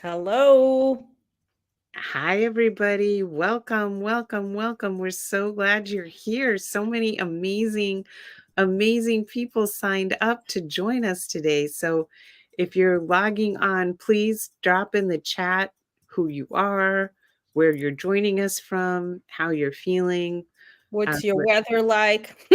Hello. Hi, everybody. Welcome, welcome, welcome. We're so glad you're here. So many amazing people signed up to join us today. So if you're logging on, please drop in the chat who you are, where you're joining us from, how you're feeling. What's your weather like?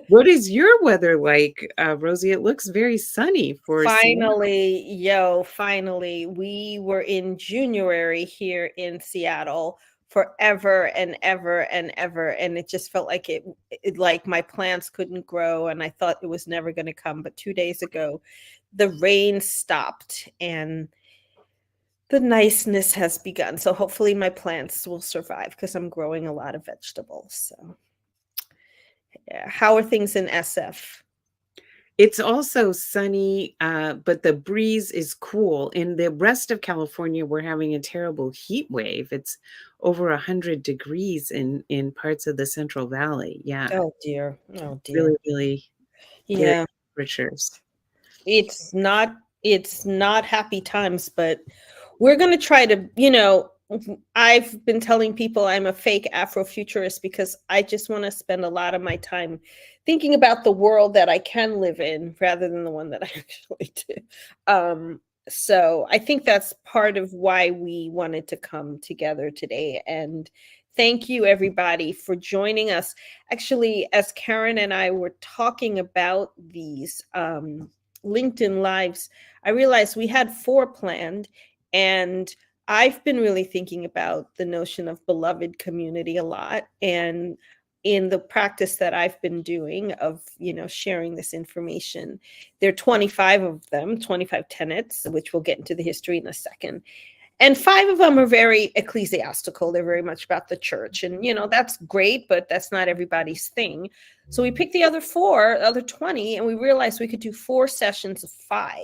What is your weather like, Rosie? It looks very sunny for Seattle. Finally, we were in January here in Seattle forever and ever and ever, and it just felt like it like my plants couldn't grow, and I thought it was never going to come. But 2 days ago, the rain stopped, and the niceness has begun. So hopefully, my plants will survive because I'm growing a lot of vegetables. So, yeah. How are things in SF? It's also sunny, but the breeze is cool. In the rest of California, we're having a terrible heat wave. It's over 100 degrees in parts of the Central Valley. Yeah, Oh dear. Oh really, dear. really scary Yeah. temperatures. It's not happy times, but we're going to try to, I've been telling people I'm a fake Afrofuturist because I just want to spend a lot of my time thinking about the world that I can live in rather than the one that I actually do. So I think that's part of why we wanted to come together today. And thank you, everybody, for joining us. Actually, as Karen and I were talking about these LinkedIn Lives, I realized we had 4 planned, and I've been really thinking about the notion of beloved community a lot. And in the practice that I've been doing of, sharing this information, there are 25 of them, 25 tenets, which we'll get into the history in a second. And 5 of them are very ecclesiastical. They're very much about the church. And, that's great, but that's not everybody's thing. So we picked the other 4, the other 20, and we realized we could do 4 sessions of 5.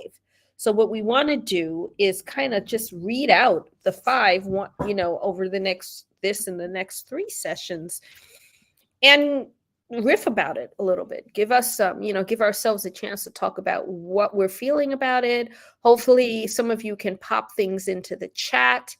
So what we want to do is kind of just read out the 5, over the next 3 sessions, and riff about it a little bit. Give us give ourselves a chance to talk about what we're feeling about it. Hopefully some of you can pop things into the chat.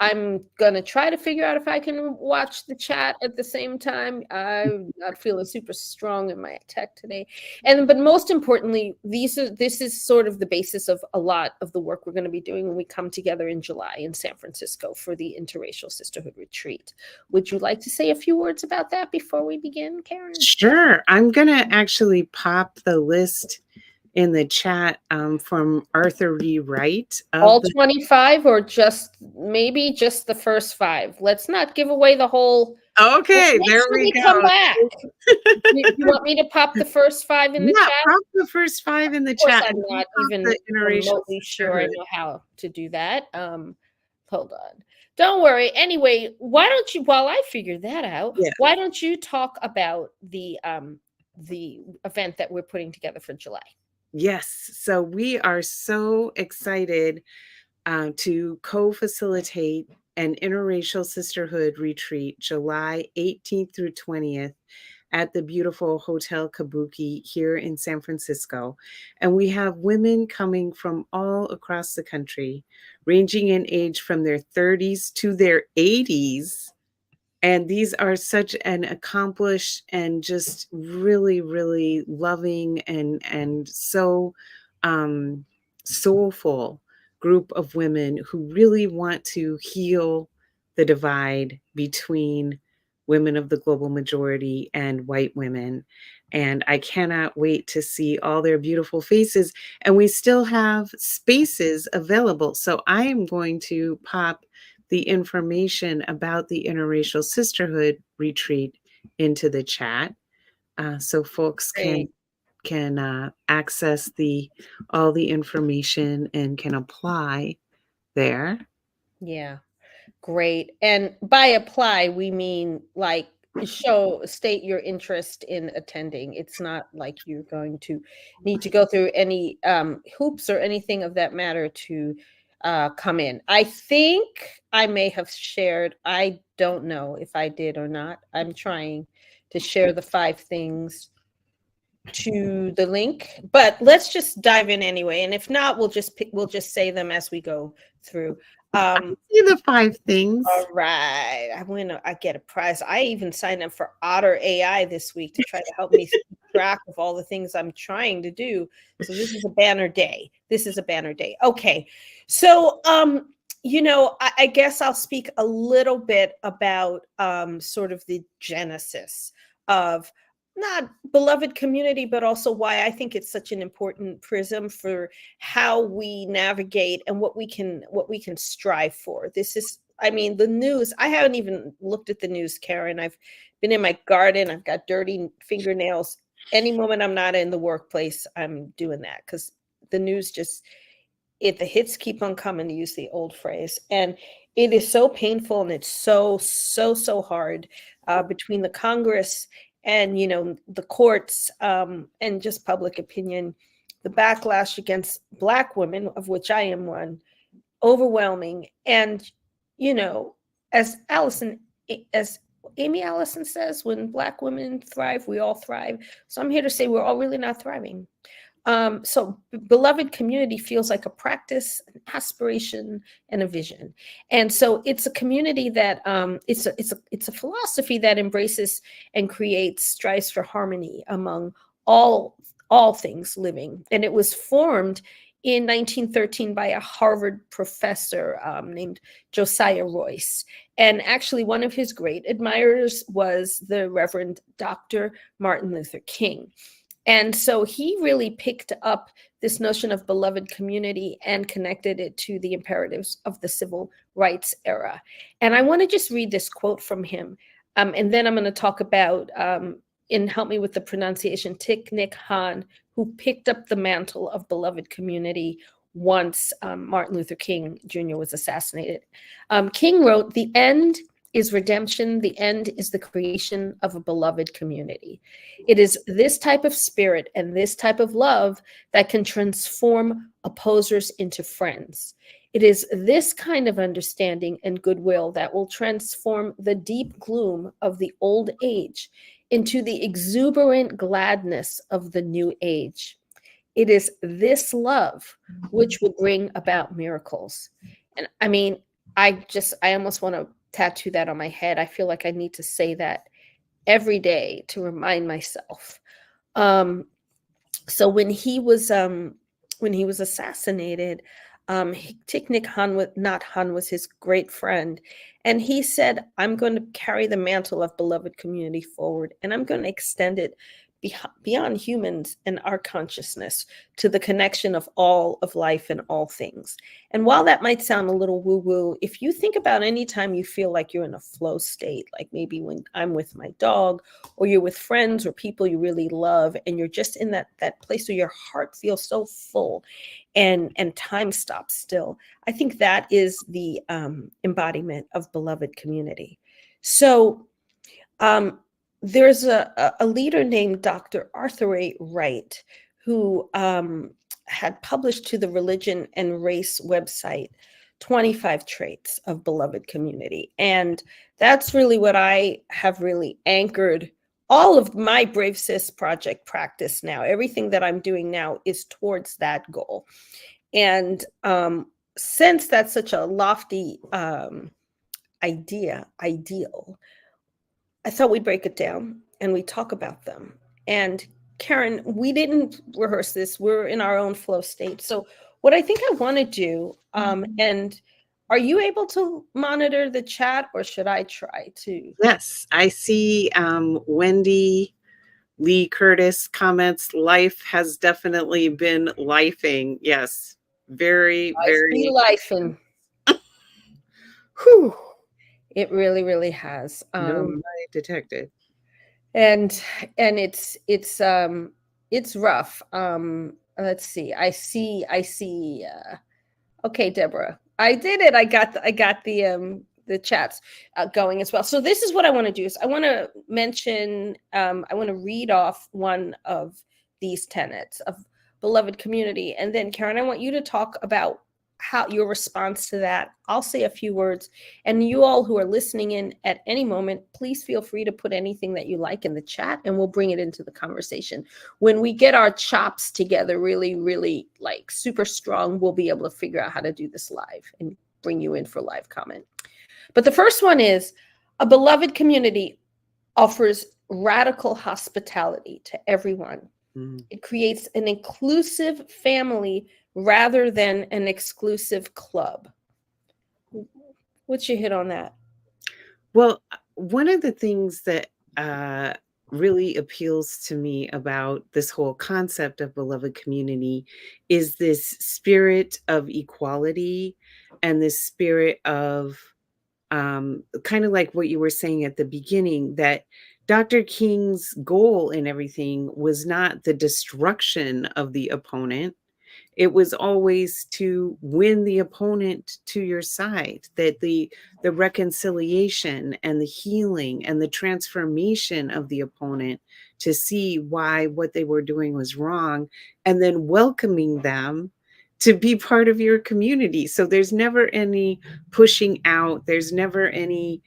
I'm gonna try to figure out if I can watch the chat at the same time. I'm not feeling super strong in my tech today. But most importantly, this is sort of the basis of a lot of the work we're going to be doing when we come together in July in San Francisco for the Interracial Sisterhood Retreat. Would you like to say a few words about that before we begin, Karen? Sure. I'm going to actually pop the list in the chat from Arthur E. Wright. All 25, or maybe just the first 5? Let's not give away the whole. Okay, Make there sure we we come go. back. You want me to pop the first 5 in the Yeah, chat? pop the first 5 in the Of course, chat. I'm not even remotely sure I know how to do that. Hold on. Don't worry. Anyway, why don't you, while I figure that out, why don't you talk about the event that we're putting together for July? Yes. So we are so excited to co-facilitate an interracial sisterhood retreat July 18th through 20th at the beautiful Hotel Kabuki here in San Francisco. And we have women coming from all across the country, ranging in age from their 30s to their 80s. And these are such an accomplished and just really, really loving and so soulful group of women who really want to heal the divide between women of the global majority and white women. And I cannot wait to see all their beautiful faces. And we still have spaces available. So I am going to pop the information about the Interracial Sisterhood retreat into the chat, so folks can access all the information and can apply there. Yeah, great. And by apply, we mean like state your interest in attending. It's not like you're going to need to go through any hoops or anything of that matter to come in. I think I may have shared, I don't know if I did or not. I'm trying to share the 5 things to the link, but let's just dive in anyway. And if not, we'll just say them as we go through. See the 5 things. All right, I get a prize. I even signed up for Otter AI this week to try to help me keep track of all the things I'm trying to do. So this is a banner day. Okay, so I guess I'll speak a little bit about sort of the genesis of not beloved community, but also why I think it's such an important prism for how we navigate and what we can strive for. This is, I mean, the news. I haven't even looked at the news, Karen. I've been in my garden. I've got dirty fingernails. Any moment I'm not in the workplace, I'm doing that because the news just the hits keep on coming, to use the old phrase, and it is so painful, and it's so hard between the Congress and the courts and just public opinion. The backlash against Black women, of which I am one, overwhelming. And as Amy Allison says, when Black women thrive, we all thrive. So I'm here to say we're all really not thriving. So beloved community feels like a practice, an aspiration, and a vision. And so it's a community that it's a philosophy that embraces and creates, strives for harmony among all things living. And it was formed in 1913 by a Harvard professor named Josiah Royce. And actually, one of his great admirers was the Reverend Dr. Martin Luther King. And so he really picked up this notion of beloved community and connected it to the imperatives of the civil rights era. And I want to just read this quote from him. And then I'm going to talk about, and help me with the pronunciation, Thich Nhat Hanh, who picked up the mantle of beloved community once Martin Luther King Jr. was assassinated. King wrote, "The end is redemption. The end is the creation of a beloved community. It is this type of spirit and this type of love that can transform opposers into friends. It is this kind of understanding and goodwill that will transform the deep gloom of the old age into the exuberant gladness of the new age. It is this love which will bring about miracles." And I mean, I almost want to tattoo that on my head. I feel like I need to say that every day to remind myself. So when he was assassinated, Thich Nhat Hanh was his great friend, and he said, "I'm going to carry the mantle of beloved community forward, and I'm going to extend it beyond humans and our consciousness to the connection of all of life and all things." And while that might sound a little woo-woo, if you think about any time you feel like you're in a flow state, like maybe when I'm with my dog, or you're with friends or people you really love, and you're just in that place where your heart feels so full and time stops still, I think that is the embodiment of beloved community. So there's a leader named Dr. Arthur A. Wright, who had published to the Religion and Race website 25 traits of beloved community. And that's really what I have really anchored all of my Brave Sis Project practice now. Everything that I'm doing now is towards that goal. And since that's such a lofty ideal, I thought we'd break it down and we talk about them. And Karen, we didn't rehearse this. We're in our own flow state. So what I think I want to do, and are you able to monitor the chat, or should I try to? Yes, I see Wendy Lee Curtis comments, "Life has definitely been lifing." Yes, very. Lifing. Whew. It really, really has. No lie detected. And it's rough. Let's see. I see. Okay, Deborah, I did it. I got the chats going as well. So this is what I want to do. Is I want to mention. I want to read off one of these tenets of beloved community, and then Karen, I want you to talk about how your response to that. I'll say a few words, and you all who are listening in at any moment, please feel free to put anything that you like in the chat, and we'll bring it into the conversation. When we get our chops together really, really like super strong, we'll be able to figure out how to do this live and bring you in for live comment. But the first one is, a beloved community offers radical hospitality to everyone. It creates an inclusive family rather than an exclusive club. What's your hit on that? Well, one of the things that really appeals to me about this whole concept of beloved community is this spirit of equality and this spirit of kind of like what you were saying at the beginning, that Dr. King's goal in everything was not the destruction of the opponent. It was always to win the opponent to your side, that the reconciliation and the healing and the transformation of the opponent to see why what they were doing was wrong, and then welcoming them to be part of your community. So there's never any pushing out, there's never any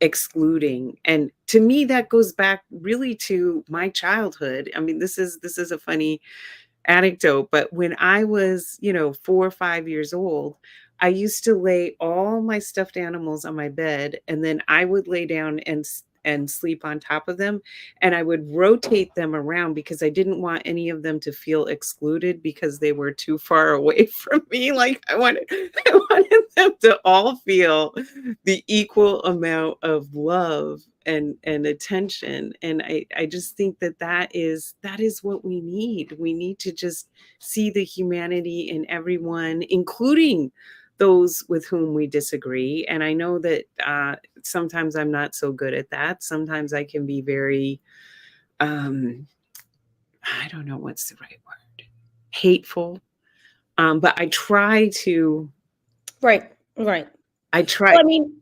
excluding. And to me, that goes back really to my childhood. I mean, this is a funny anecdote, but when I was, 4 or 5 years old, I used to lay all my stuffed animals on my bed, and then I would lay down and sleep on top of them, and I would rotate them around because I didn't want any of them to feel excluded because they were too far away from me. Like I wanted them to all feel the equal amount of love and attention. And I just think that is what we need. We need to just see the humanity in everyone, including those with whom we disagree. And I know that sometimes I'm not so good at that. Sometimes I can be very I don't know what's the right word, hateful, but I try to Right. I try. Well, I mean,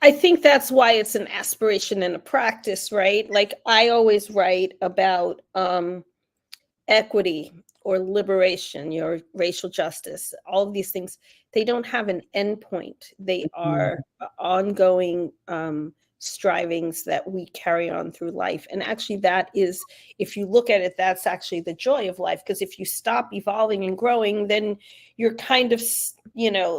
I think that's why it's an aspiration and a practice, right? Like I always write about equity or liberation, your racial justice, all of these things. They don't have an endpoint. They are ongoing strivings that we carry on through life. And actually, that is, if you look at it, that's actually the joy of life. Because if you stop evolving and growing, then you're kind of,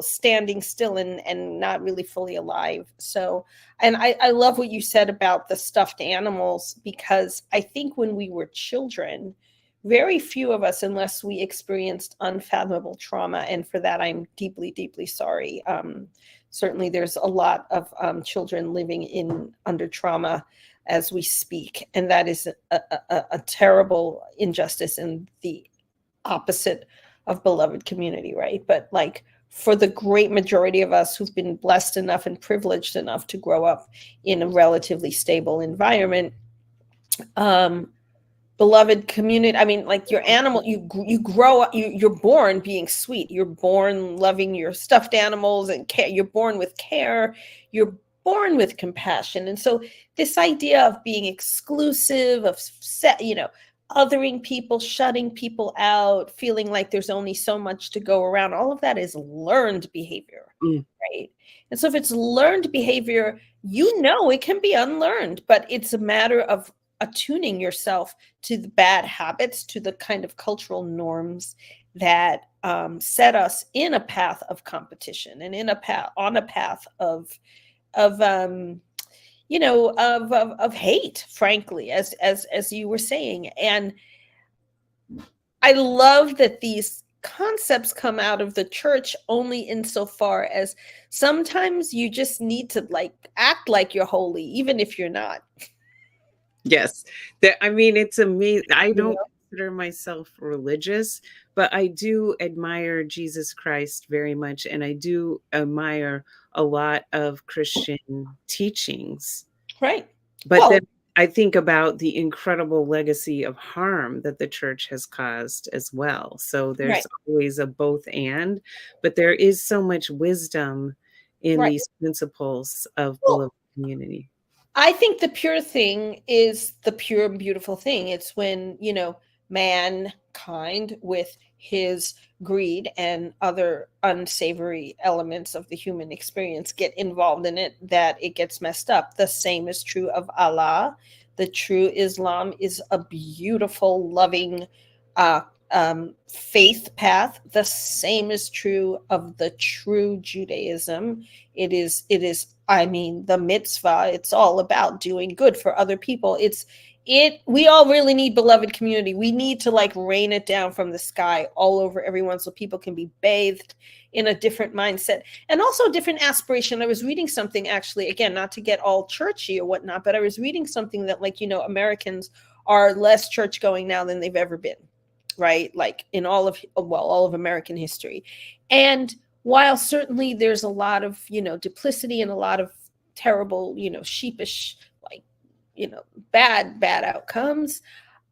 standing still and not really fully alive. So, and I love what you said about the stuffed animals, because I think when we were children, very few of us, unless we experienced unfathomable trauma, and for that I'm deeply, deeply sorry. Certainly, there's a lot of children living under trauma as we speak, and that is a terrible injustice and the opposite of beloved community, right? But like for the great majority of us who've been blessed enough and privileged enough to grow up in a relatively stable environment, beloved community, I mean, like your animal, you grow up, you're born being sweet, you're born loving your stuffed animals and care, you're born with care, you're born with compassion. And so this idea of being exclusive, of othering people, shutting people out, feeling like there's only so much to go around, all of that is learned behavior, right? And so if it's learned behavior, it can be unlearned, but it's a matter of attuning yourself to the bad habits, to the kind of cultural norms that set us in a path of competition and on a path of hate, frankly, as you were saying. And I love that these concepts come out of the church only insofar as sometimes you just need to act like you're holy, even if you're not. Yes. It's amazing. I don't consider myself religious, but I do admire Jesus Christ very much. And I do admire a lot of Christian teachings. Right. But then I think about the incredible legacy of harm that the church has caused as well. So there's always a both and, but there is so much wisdom in these principles of beloved community. I think the pure thing is the pure and beautiful thing. It's when, man kind with his greed and other unsavory elements of the human experience get involved in it, that it gets messed up. The same is true of Allah. The true Islam is a beautiful, loving uh, faith path. The same is true of the true Judaism. It is, I mean, the mitzvah. It's all about doing good for other people. We all really need beloved community. We need to like rain it down from the sky all over everyone so people can be bathed in a different mindset and also a different aspiration. I was reading something, actually, again, not to get all churchy or whatnot, but I was reading something that, like, Americans are less church going now than they've ever been, right? Like in all of American history. And while certainly there's a lot of, duplicity and a lot of terrible, sheepish, like, bad outcomes,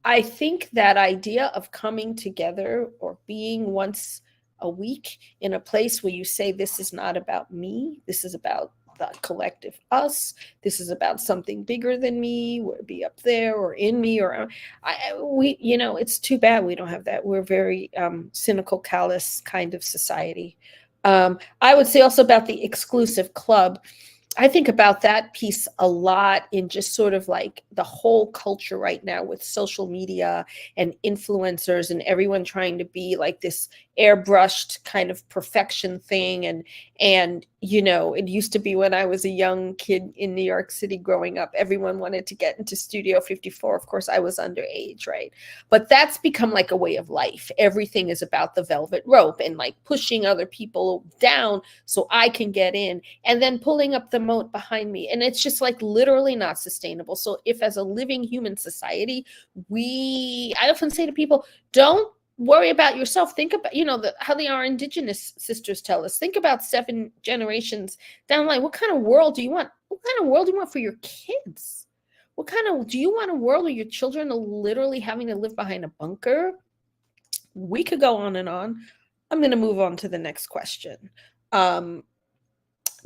I think that idea of coming together or being once a week in a place where you say, this is not about me, this is about the collective us, this is about something bigger than me, or be up there or in me, or it's too bad we don't have that. We're very cynical, callous kind of society. I would say also about the exclusive club. I think about that piece a lot in just sort of like the whole culture right now with social media and influencers and everyone trying to be like this airbrushed kind of perfection thing. And it used to be when I was a young kid in New York City growing up, everyone wanted to get into Studio 54. Of course, I was underage, right? But that's become like a way of life. Everything is about the velvet rope and like pushing other people down so I can get in, and then pulling up the moat behind me. And it's just like literally not sustainable. So if as a living human society, I often say to people, don't worry about yourself. Think about, how our indigenous sisters tell us, think about 7 generations down the line. What kind of world do you want? What kind of world do you want for your kids? Do you want a world where your children are literally having to live behind a bunker? We could go on and on. I'm going to move on to the next question.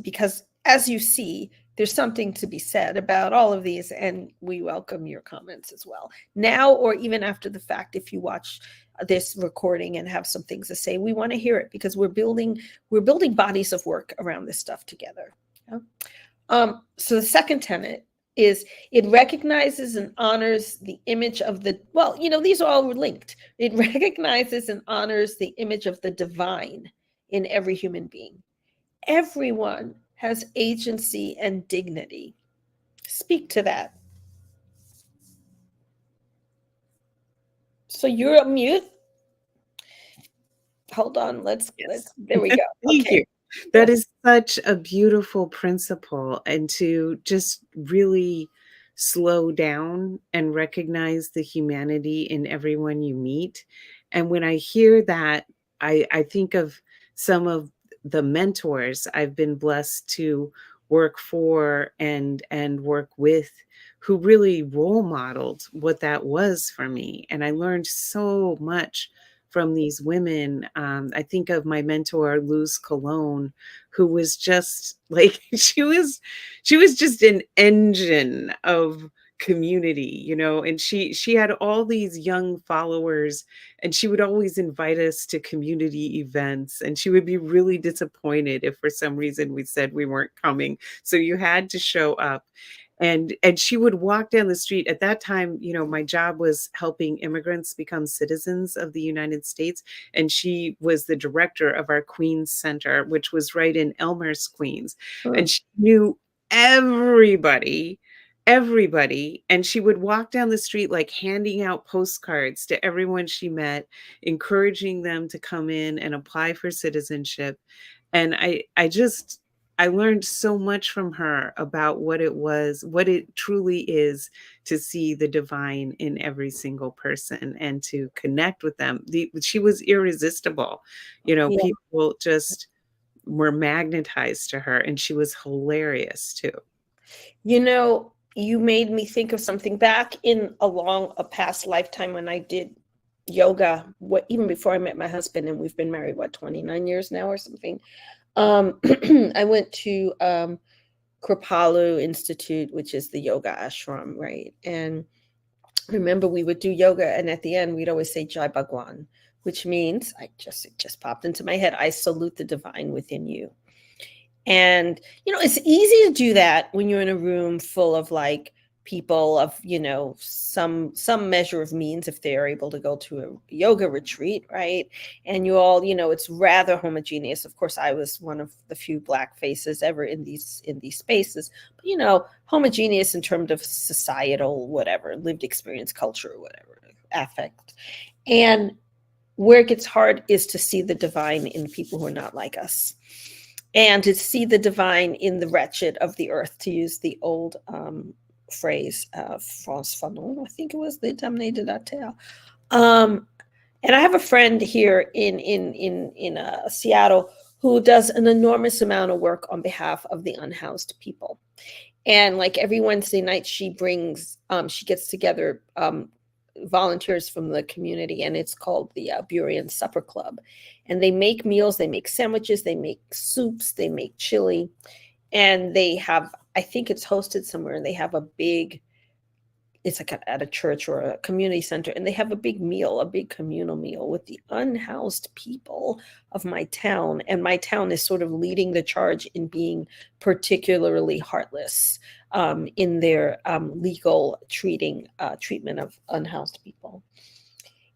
Because as you see, there's something to be said about all of these, and we welcome your comments as well. Now, or even after the fact, if you watch this recording and have some things to say, we want to hear it, because we're building bodies of work around this stuff together. So the second tenet is it recognizes and honors the image of these are all linked. It recognizes and honors the image of the divine in every human being. Everyone has agency and dignity. Speak to that. So you're on mute. Hold on. There we go. Thank you. That is such a beautiful principle, and to just really slow down and recognize the humanity in everyone you meet. And when I hear that, I think of some of the mentors I've been blessed to work for and work with, who really role modeled what that was for me. And I learned so much from these women. I think of my mentor, Luz Colon, who was just like, she was just an engine of community, and she had all these young followers, and she would always invite us to community events, and she would be really disappointed if for some reason we said we weren't coming. So you had to show up. And she would walk down the street. At that time, my job was helping immigrants become citizens of the United States. And she was the director of our Queens Center, which was right in Elmhurst, Queens. And she knew everybody. And she would walk down the street, like handing out postcards to everyone she met, encouraging them to come in and apply for citizenship. And I learned so much from her about what it truly is to see the divine in every single person and to connect with them. She was irresistible. People just were magnetized to her, and she was hilarious too. You made me think of something back in a past lifetime when I did yoga, even before I met my husband, and we've been married, 29 years now or something. I went to Kripalu Institute, which is the yoga ashram, right? And remember we would do yoga, and at the end we'd always say Jai Bhagwan, which means it just popped into my head, I salute the divine within you. And it's easy to do that when you're in a room full of like people of some measure of means, if they are able to go to a yoga retreat, right? And you all, it's rather homogeneous. Of course, I was one of the few Black faces ever in these spaces, but homogeneous in terms of societal whatever, lived experience, culture, or whatever, affect. And where it gets hard is to see the divine in people who are not like us, and to see the divine in the wretched of the earth, to use the old phrase, France Fanon, I think it was, the Damné de la Terre. And I have a friend here in Seattle who does an enormous amount of work on behalf of the unhoused people. And like every Wednesday night, she gets together volunteers from the community, and it's called the Buryan Supper Club. And they make meals, they make sandwiches, they make soups, they make chili, and they have, I think it's hosted somewhere, and they have a big, it's like at a church or a community center, and they have a big meal, a big communal meal with the unhoused people of my town. And my town is sort of leading the charge in being particularly heartless in their legal treatment of unhoused people.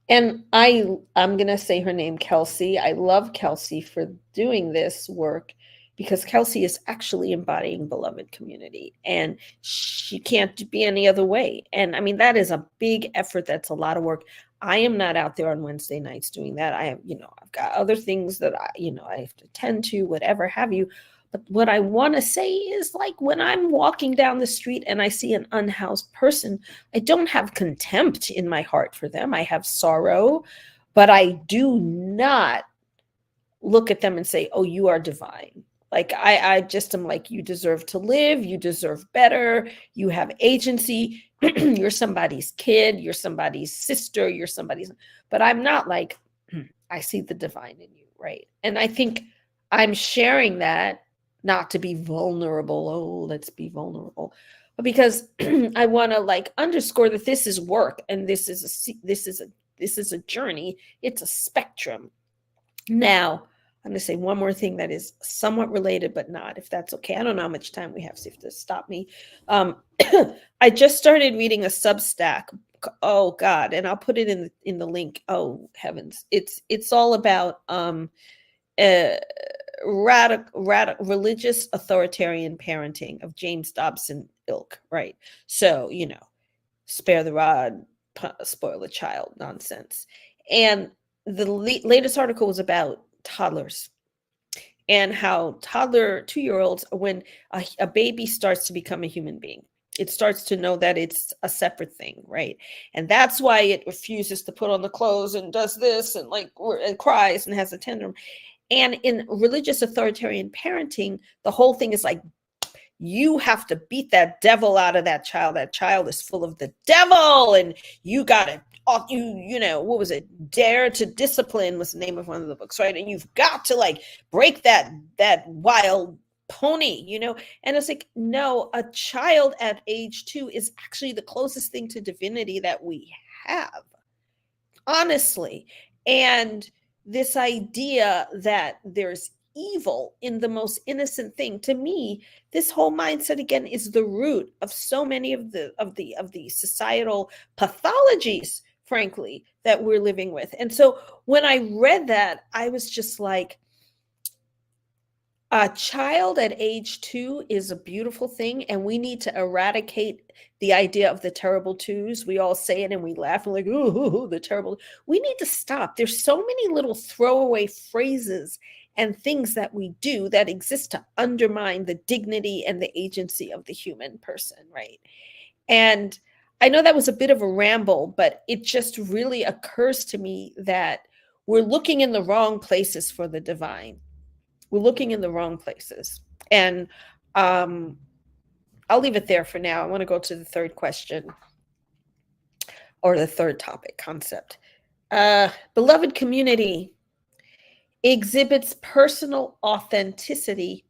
And I'm going to say her name, Kelsey. I love Kelsey for doing this work, because Kelsey is actually embodying beloved community, and she can't be any other way. And I mean, that is a big effort. That's a lot of work. I am not out there on Wednesday nights doing that. I have, I've got other things that I have to tend to, whatever have you. But what I want to say is, like, when I'm walking down the street and I see an unhoused person, I don't have contempt in my heart for them. I have sorrow, but I do not look at them and say, oh, you are divine. Like, I just am like, you deserve to live. You deserve better. You have agency. You're somebody's kid. You're somebody's sister. You're somebody's, but I'm not like, I see the divine in you, right? And I think I'm sharing that not to be vulnerable. Oh, let's be vulnerable. But because I want to like underscore that this is work, and this is a journey. It's a spectrum. Now, I'm going to say one more thing that is somewhat related, but not, if that's okay. I don't know how much time we have, so you have to stop me. I just started reading a Substack. Oh God. And I'll put it in the link. Oh heavens. It's all about religious authoritarian parenting of James Dobson ilk, right? So, spare the rod, spoil the child nonsense. And the latest article was about toddlers, and how 2-year-olds, when a baby starts to become a human being, it starts to know that it's a separate thing, right? And that's why it refuses to put on the clothes and does this and and cries and has a tantrum. And in religious authoritarian parenting, the whole thing is like, you have to beat that devil out of that child. That child is full of the devil, and you got to, what was it? Dare to Discipline was the name of one of the books, right? And you've got to like break that wild pony, And it's like, no, a child at age 2 is actually the closest thing to divinity that we have, honestly. And this idea that there's evil in the most innocent thing, to me, this whole mindset again is the root of so many of the societal pathologies, frankly, that we're living with. And so when I read that, I was just like, a child at age 2 is a beautiful thing, and we need to eradicate the idea of the terrible twos. We all say it and we laugh and like, ooh, the terrible. We need to stop. There's so many little throwaway phrases and things that we do that exist to undermine the dignity and the agency of the human person, right? And I know that was a bit of a ramble, but it just really occurs to me that we're looking in the wrong places for the divine. We're looking in the wrong places. And I'll leave it there for now. I want to go to the third question, or the third topic concept. Beloved community exhibits personal authenticity,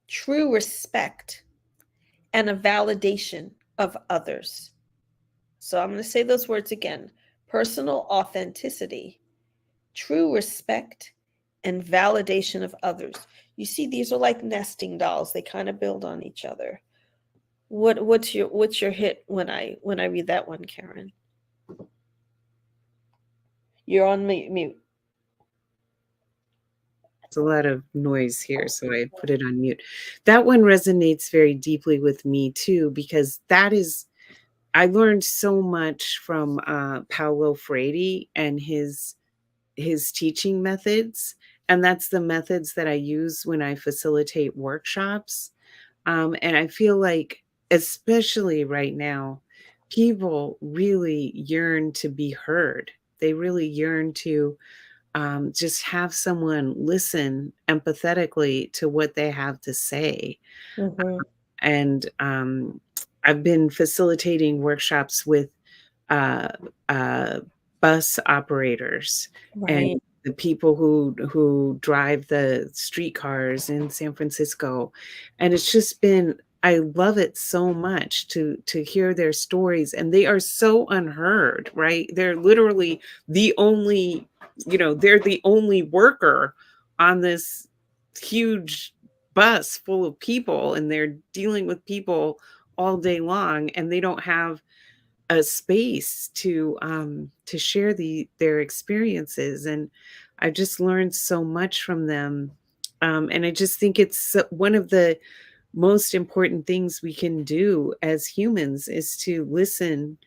true respect, and a validation of others. So I'm going to say those words again: personal authenticity, true respect, and validation of others. You see, these are like nesting dolls. They kind of build on each other. What's your hit when I read that one, Karen? You're on mute. There's a lot of noise here, so I put it on mute. That one resonates very deeply with me too, because I learned so much from Paulo Freire and his teaching methods, and that's the methods that I use when I facilitate workshops. And I feel like, especially right now, people really yearn to be heard. They really yearn to just have someone listen empathetically to what they have to say. Mm-hmm. And I've been facilitating workshops with uh, uh, bus operators and Right. the people who drive the streetcars in San Francisco, and it's just been, I love it so much to hear their stories, and they are so unheard, right? They're literally the only, they're the only worker on this huge bus full of people, and they're dealing with people all day long, and they don't have a space to share their experiences. And I just learned so much from them. And I just think it's one of the most important things we can do as humans is to listen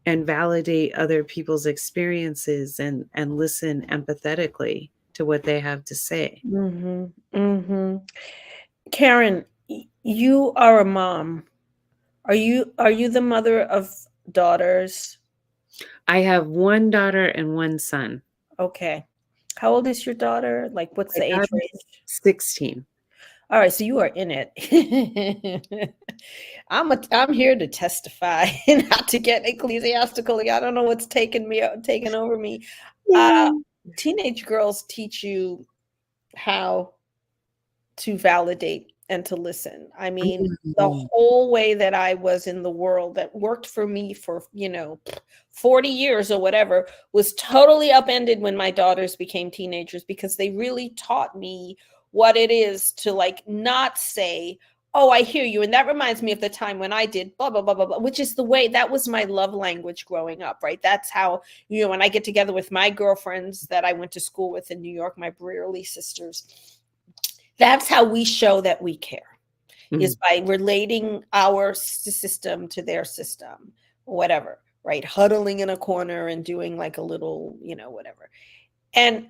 and validate other people's experiences, and listen empathetically to what they have to say. Mm-hmm. Mm-hmm. Karen, you are a mom. Are you the mother of daughters? I have one daughter and one son. Okay. How old is your daughter? Like, what's My the age daughter's range? 16. All right, so you are in it. I'm here to testify and not to get ecclesiastical. I don't know what's taken over me. Uh, Yeah. Teenage girls teach you how to validate and to listen. I mean, the Mhm. whole way that I was in the world that worked for me for, 40 years or whatever was totally upended when my daughters became teenagers, because they really taught me what it is to like not say, "Oh, I hear you." And that reminds me of the time when I did blah blah blah blah blah, which is the way that was my love language growing up, right? That's how, when I get together with my girlfriends that I went to school with in New York, my Brearley sisters, that's how we show that we care, is Mhm. by relating our system to their system, or whatever, right? Huddling in a corner and doing like a little, whatever. And,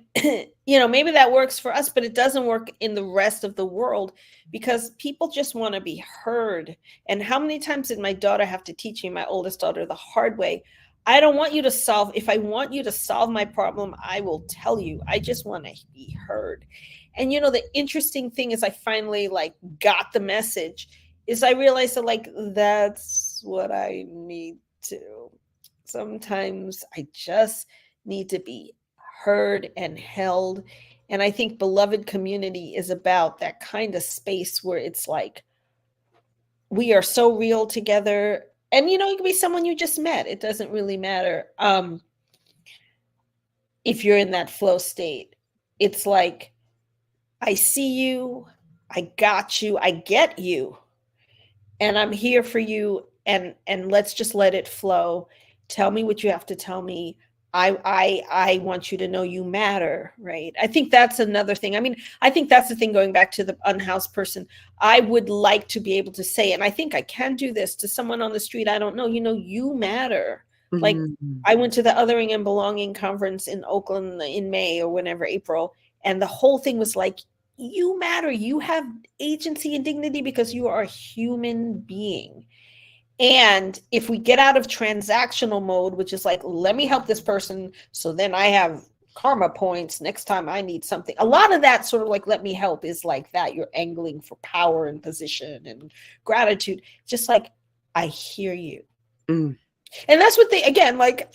maybe that works for us, but it doesn't work in the rest of the world, because people just want to be heard. And how many times did my daughter have to teach me, my oldest daughter, the hard way? I don't want you to solve, if I want you to solve my problem, I will tell you. I just want to be heard. And the interesting thing is I finally like got the message, is I realized that like that's what I need to. Sometimes I just need to be heard and held. And I think beloved community is about that kind of space where it's like we are so real together. And it could be someone you just met. It doesn't really matter. If you're in that flow state, it's like, I see you, I got you, I get you, and I'm here for you, and let's just let it flow. Tell me what you have to tell me. I want you to know you matter, right? I think that's another thing. I mean, I think that's the thing, going back to the unhoused person. I would like to be able to say, and I think I can do this to someone on the street I don't know, you matter. Like, Mhm. I went to the Othering and Belonging conference in Oakland in May or whenever, April, and the whole thing was like, you matter. You have agency and dignity because you are a human being. And if we get out of transactional mode, which is like, let me help this person, so then I have karma points next time I need something. A lot of that sort of like, let me help, is like that. You're angling for power and position and gratitude. Just like, I hear you. Mm. And that's what they, again, like,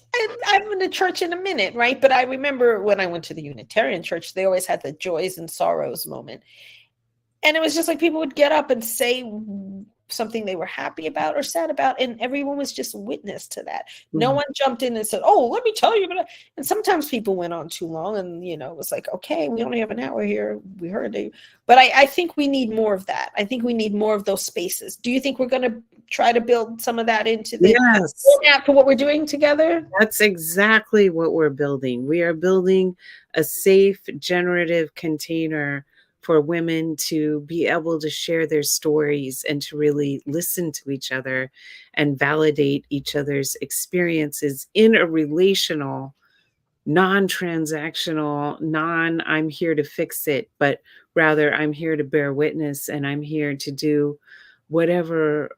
I'm in the church in a minute, right? But I remember when I went to the Unitarian church, they always had the joys and sorrows moment. And it was just like people would get up and say something they were happy about or sad about, and everyone was just witness to that. No Mhm. one jumped in and said, oh, let me tell you about it. And sometimes people went on too long, and it was like, okay, we only have an hour here, we heard you. But I think we need more of that. I think we need more of those spaces. Do you think we're going to try to build some of that into the Yes. for what we're doing together? That's exactly what we're building. We are building a safe, generative container for women to be able to share their stories and to really listen to each other and validate each other's experiences in a relational, non-transactional, I'm here to fix it, but rather I'm here to bear witness, and I'm here to do whatever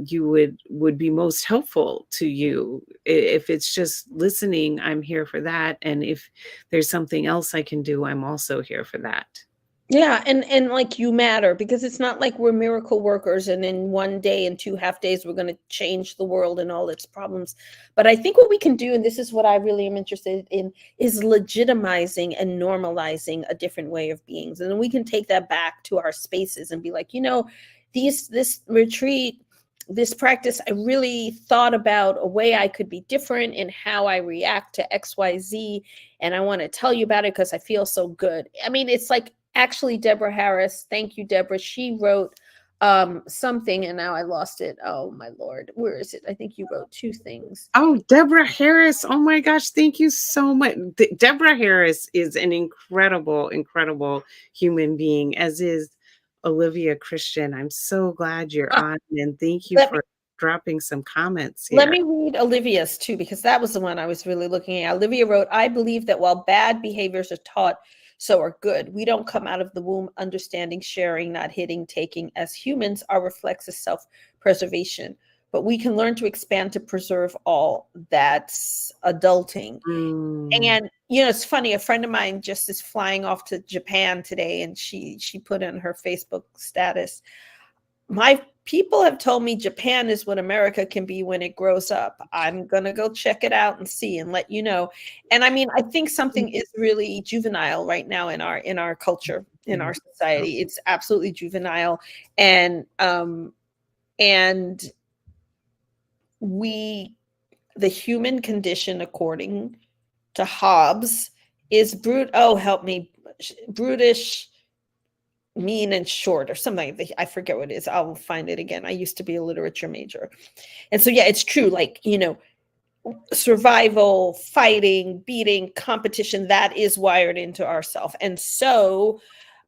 you would be most helpful to you. If it's just listening, I'm here for that, and if there's something else I can do, I'm also here for that. Yeah, and like, you matter, because it's not like we're miracle workers and in one day and 2 half days we're going to change the world and all its problems. But I think what we can do, and this is what I really am interested in, is legitimizing and normalizing a different way of beings. And then we can take that back to our spaces and be like, this retreat, this practice, I really thought about a way I could be different in how I react to XYZ. And I want to tell you about it because I feel so good. I mean, it's like, actually, Deborah Harris, thank you, Deborah. She wrote something, and now I lost it. Oh my Lord, where is it? I think you wrote 2 things. Oh, Deborah Harris. Oh my gosh, thank you so much. Deborah Harris is an incredible, incredible human being, as is Olivia Christian. I'm so glad you're on, and thank you Let me for dropping some comments let here. me read Olivia's too, because that was the one I was really looking at. Olivia wrote, I believe that while bad behaviors are taught, so are good. We don't come out of the womb understanding, sharing, not hitting, taking. As humans, our reflex is self-preservation. But we can learn to expand to preserve all. That's adulting. Mm. And it's funny, a friend of mine just is flying off to Japan today, and she put in her Facebook status, my people have told me Japan is what America can be when it grows up. I'm going to go check it out and see and let you know. And I mean, I think something is really juvenile right now in our culture, in our society. It's absolutely juvenile. And the human condition, according to Hobbes, is brutish, mean, and short, or something. I forget what it is. I'll find it again. I used to be a literature major. And so, yeah, it's true. Like, survival, fighting, beating, competition, that is wired into ourself. And so,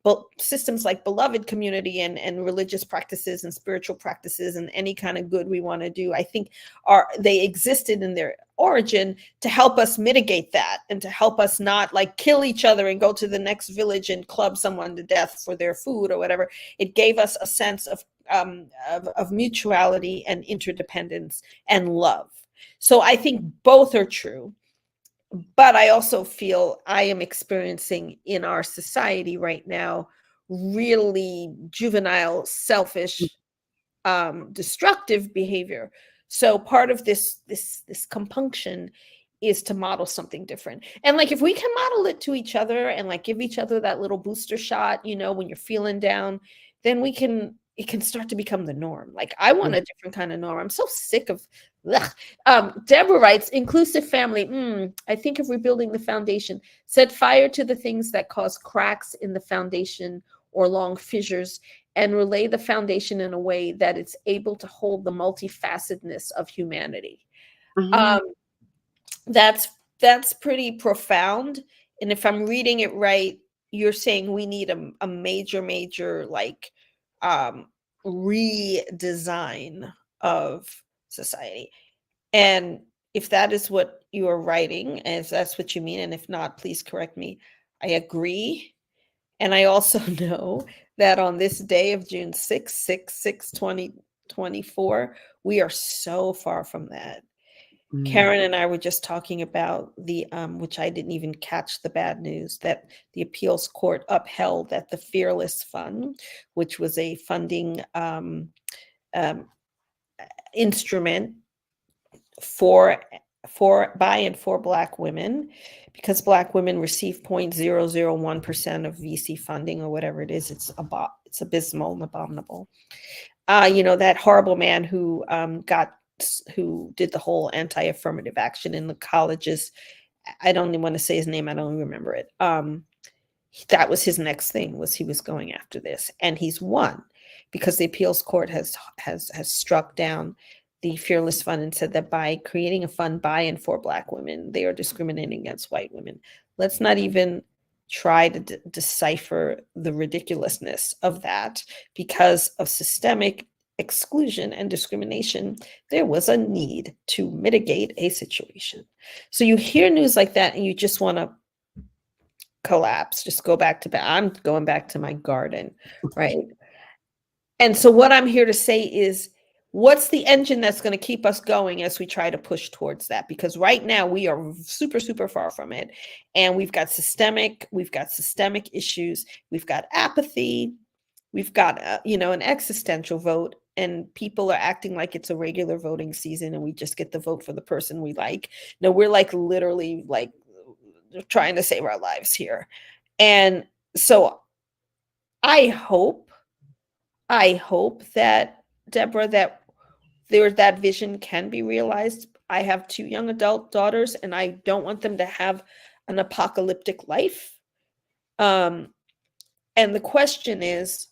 but systems like beloved community and religious practices and spiritual practices and any kind of good we want to do, I think they existed in their origin to help us mitigate that and to help us not like kill each other and go to the next village and club someone to death for their food or whatever. It gave us a sense of mutuality and interdependence and love. So I think both are true. But I also feel I am experiencing in our society right now really juvenile, selfish, destructive behavior. So part of this compunction is to model something different. And like, if we can model it to each other and like give each other that little booster shot, when you're feeling down, then it can start to become the norm. Like, I want a different kind of norm. I'm so sick of Deborah writes, inclusive family. I think of rebuilding the foundation. Set fire to the things that cause cracks in the foundation or long fissures, and relay the foundation in a way that it's able to hold the multifacetedness of humanity. Mhm. That's pretty profound. And if I'm reading it right, you're saying we need a major like redesign of society. And if that is what you are writing, and if that's what you mean, and if not, please correct me, I agree. And I also know that on this day of June 2024, we are so far from that. Mm. Karen and I were just talking about the, which I didn't even catch the bad news, that the appeals court upheld that the Fearless Fund, which was a funding instrument by and for Black women, because Black women receive 0.001% of VC funding or whatever it is. It's abysmal and abominable. That horrible man who who did the whole anti-affirmative action in the colleges. I don't even want to say his name. I don't remember it. That was his next thing, was he was going after this, and he's won because the appeals court has struck down the Fearless Fund and said that by creating a fund by and for Black women, they are discriminating against white women. Let's not even try to decipher the ridiculousness of that. Because of systemic exclusion and discrimination, there was a need to mitigate a situation. So you hear news like that and you just want to collapse, just go back to bed. I'm going back to my garden, right? And so what I'm here to say is, what's the engine that's going to keep us going as we try to push towards that? Because right now we are super, super far from it. And we've got systemic issues. We've got apathy. We've got, an existential vote, and people are acting like it's a regular voting season and we just get to vote for the person we like. No, we're like literally like trying to save our lives here. And so I hope that, Deborah, that that vision can be realized. I have 2 young adult daughters, and I don't want them to have an apocalyptic life. And the question is,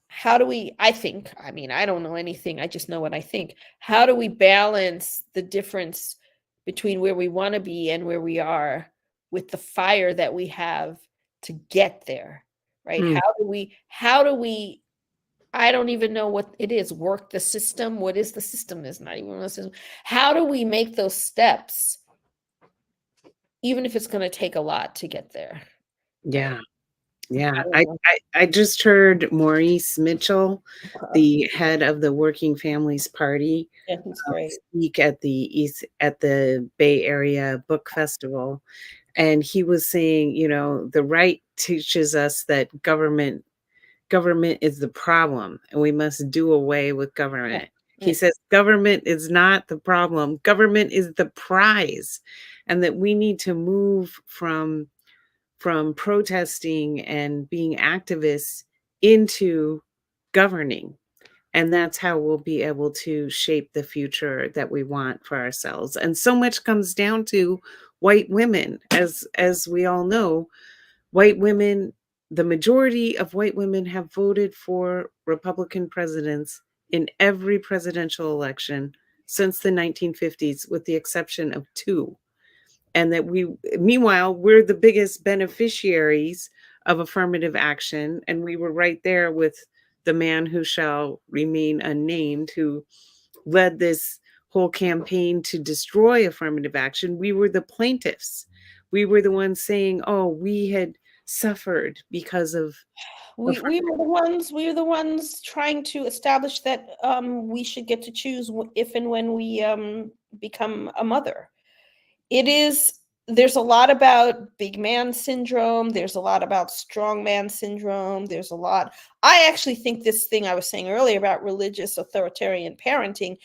how do we, I don't know anything, I just know what I think. How do we balance the difference between where we want to be and where we are with the fire that we have to get there, right? How do we, I don't even know what it is, work the system? What is the system? There's not even a system. How do we make those steps, even if it's going to take a lot to get there? Yeah. Yeah, I just heard Maurice Mitchell, the head of the Working Families Party, he's great. speak at the Bay Area Book Festival, and he was saying, the right teaches us that government is the problem, and we must do away with government. Yeah. He says government is not the problem; government is the prize, and that we need to move from protesting and being activists into governing. And that's how we'll be able to shape the future that we want for ourselves. And so much comes down to white women. As we all know, white women, the majority of white women have voted for Republican presidents in every presidential election since the 1950s, with the exception of 2. And that meanwhile, we're the biggest beneficiaries of affirmative action. And we were right there with the man who shall remain unnamed, who led this whole campaign to destroy affirmative action. We were the plaintiffs. We were the ones saying, oh, we had suffered because of we were the ones trying to establish that we should get to choose if and when we become a mother. There's a lot about big man syndrome. There's a lot about strong man syndrome. I actually think this thing I was saying earlier about religious authoritarian parenting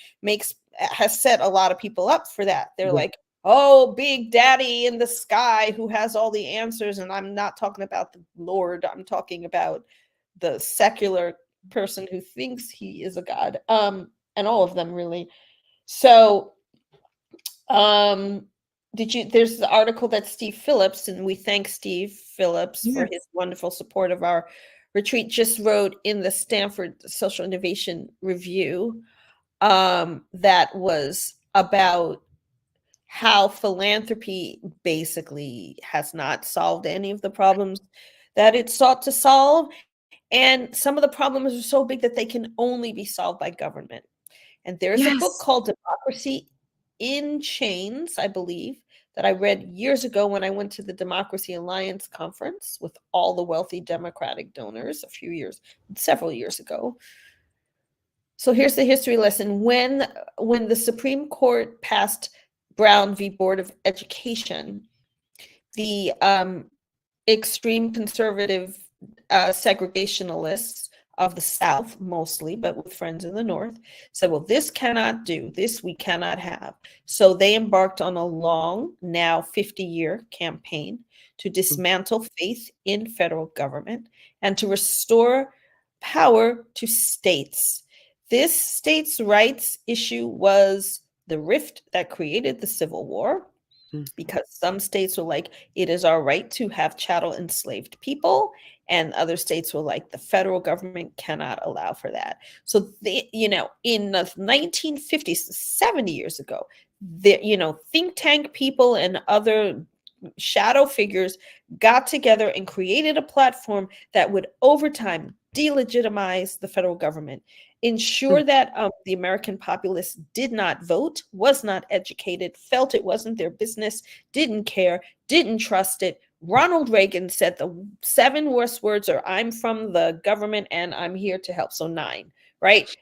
has set a lot of people up for that. They're like, oh, big daddy in the sky who has all the answers. And I'm not talking about the Lord. I'm talking about the secular person who thinks he is a god. And all of them really. So, there's the article that Steve Phillips, and we thank Steve Phillips for his wonderful support of our retreat, just wrote in the Stanford Social Innovation Review, that was about how philanthropy basically has not solved any of the problems that it sought to solve. And some of the problems are so big that they can only be solved by government. And there's a book called Democracy in Chains, I believe, that I read years ago when I went to the Democracy Alliance conference with all the wealthy Democratic donors several years ago. So here's the history lesson. When the Supreme Court passed Brown v. Board of Education, the extreme conservative segregationalists of the South mostly, but with friends in the North, said, well, this we cannot have. So they embarked on a long, now 50-year campaign to dismantle faith in federal government and to restore power to states. This states' rights issue was the rift that created the Civil War, because some states were like, it is our right to have chattel enslaved people, and other states were like, the federal government cannot allow for that. So in the 1950s, 70 years ago, think tank people and other shadow figures got together and created a platform that would over time delegitimize the federal government, ensure that the American populace did not vote, was not educated, felt it wasn't their business, didn't care, didn't trust it. Ronald Reagan said the 7 worst words are, I'm from the government and I'm here to help. So 9, right?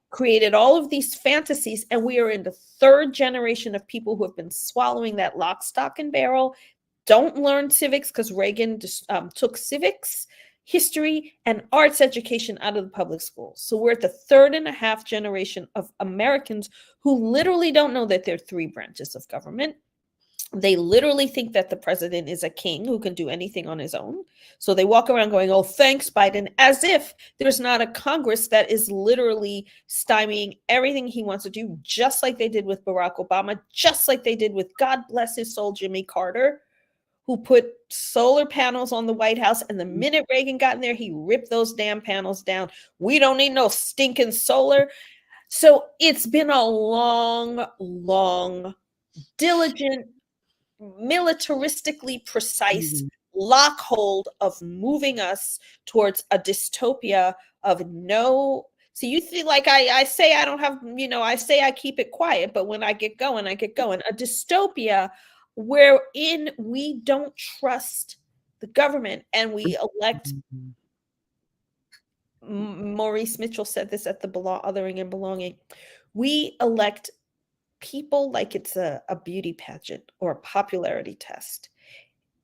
Created all of these fantasies, and we are in the 3rd generation of people who have been swallowing that lock, stock, and barrel. Don't learn civics, because Reagan took civics, history, and arts education out of the public schools. So we're at the 3.5 generation of Americans who literally don't know that there are 3 branches of government. They literally think that the president is a king who can do anything on his own. So they walk around going, oh, thanks, Biden, as if there's not a Congress that is literally stymieing everything he wants to do, just like they did with Barack Obama, just like they did with, God bless his soul, Jimmy Carter, who put solar panels on the White House. And the minute Reagan got in there, he ripped those damn panels down. We don't need no stinking solar. So it's been a long, long, diligent, militaristically precise lock hold of moving us towards a dystopia of no. So you think, like I say, I don't have, I say I keep it quiet, but when I get going, I get going. A dystopia wherein we don't trust the government, and we elect. Maurice Mitchell said this at the Othering and Belonging. We elect people like it's a beauty pageant or a popularity test,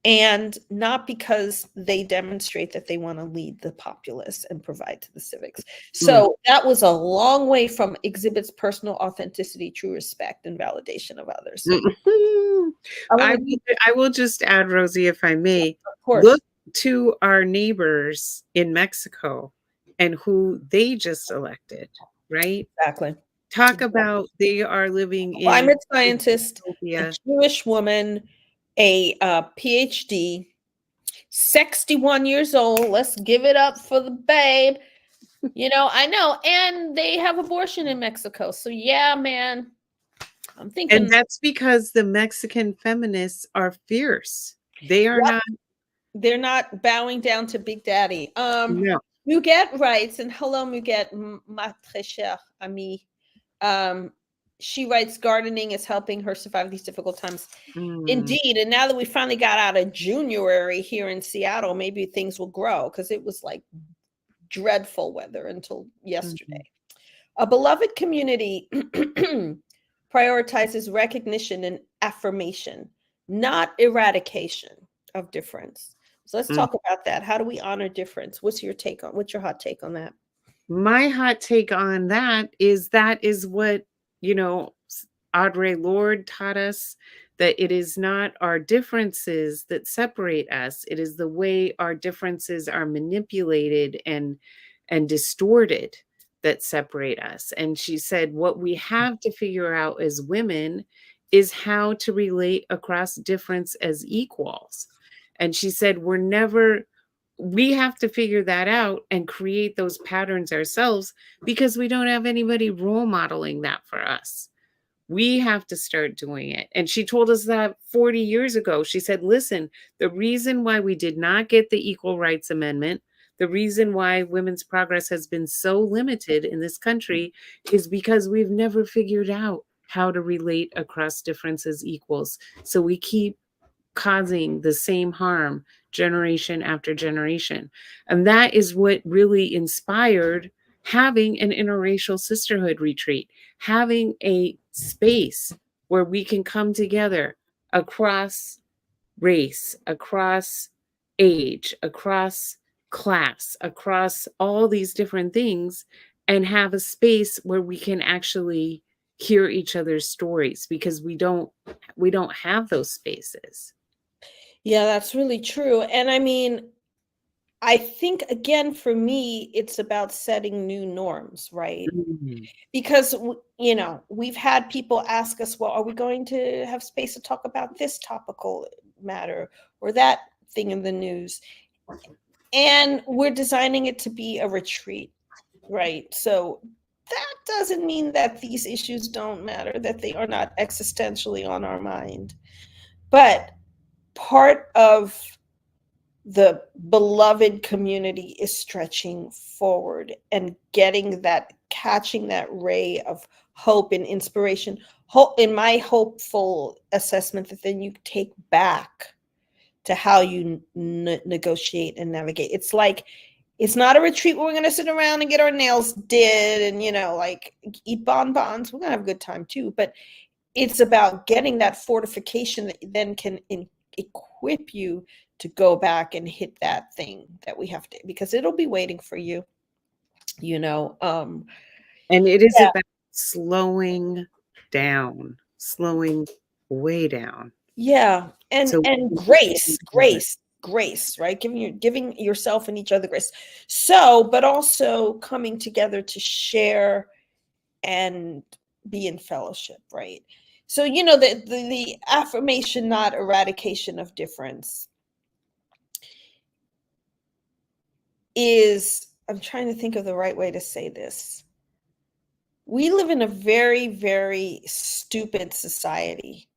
and not because they demonstrate that they want to lead the populace and provide to the civics. So that was a long way from exhibits personal authenticity, true respect, and validation of others. I will just add, Rosie, if I may, of course, look to our neighbors in Mexico and who they just elected, right? Exactly. Talk about, they are living in climate scientist, a Jewish woman, a PhD, 61 years old. Let's give it up for the babe. I know. And they have abortion in Mexico. So yeah, man, I'm thinking. And that's because the Mexican feminists are fierce. They are not. They're not bowing down to Big Daddy. No. Muguette writes, and hello, Muguette, ma très chère amie. She writes, gardening is helping her survive these difficult times. Indeed. And now that we finally got out of January here in Seattle, maybe things will grow, because it was like dreadful weather until yesterday. A beloved community prioritizes recognition and affirmation, not eradication of difference. So let's talk about that. How do we honor difference? What's your hot take on that? My hot take on that is what, Audre Lorde taught us, that it is not our differences that separate us. It is the way our differences are manipulated and distorted that separate us. And she said, what we have to figure out as women is how to relate across difference as equals. And she said, we have to figure that out and create those patterns ourselves, because we don't have anybody role modeling that for us. We have to start doing it. And she told us that 40 years ago. She said, listen, the reason why we did not get the Equal Rights Amendment, the reason why women's progress has been so limited in this country, is because we've never figured out how to relate across difference as equals. So we keep causing the same harm generation after generation. And that is what really inspired having an interracial sisterhood retreat, having a space where we can come together across race, across age, across class, across all these different things, and have a space where we can actually hear each other's stories, because we don't have those spaces. Yeah, that's really true. And I mean, I think, again, for me, it's about setting new norms, right? Mm. Because, you know, we've had people ask us, well, are we going to have space to talk about this topical matter or that thing in the news? And we're designing it to be a retreat, right? So that doesn't mean that these issues don't matter, that they are not existentially on our mind. But part of the beloved community is stretching forward and getting that, catching that ray of hope and inspiration. Hope, in my hopeful assessment, that then you take back to how you negotiate and navigate. It's like, it's not a retreat where we're going to sit around and get our nails did and, you know, like eat bonbons. We're going to have a good time too. But it's about getting that fortification that then can equip you to go back and hit that thing that we have to, because it'll be waiting for you, you know. And it is Yeah. about slowing down, slowing way down. Yeah. So And we can get grace, each other. grace, right? Giving yourself and each other grace. So, but also coming together to share and be in fellowship, right? So, you know, the affirmation, not eradication of difference, is, I'm trying to think of the right way to say this. We live in a very, very stupid society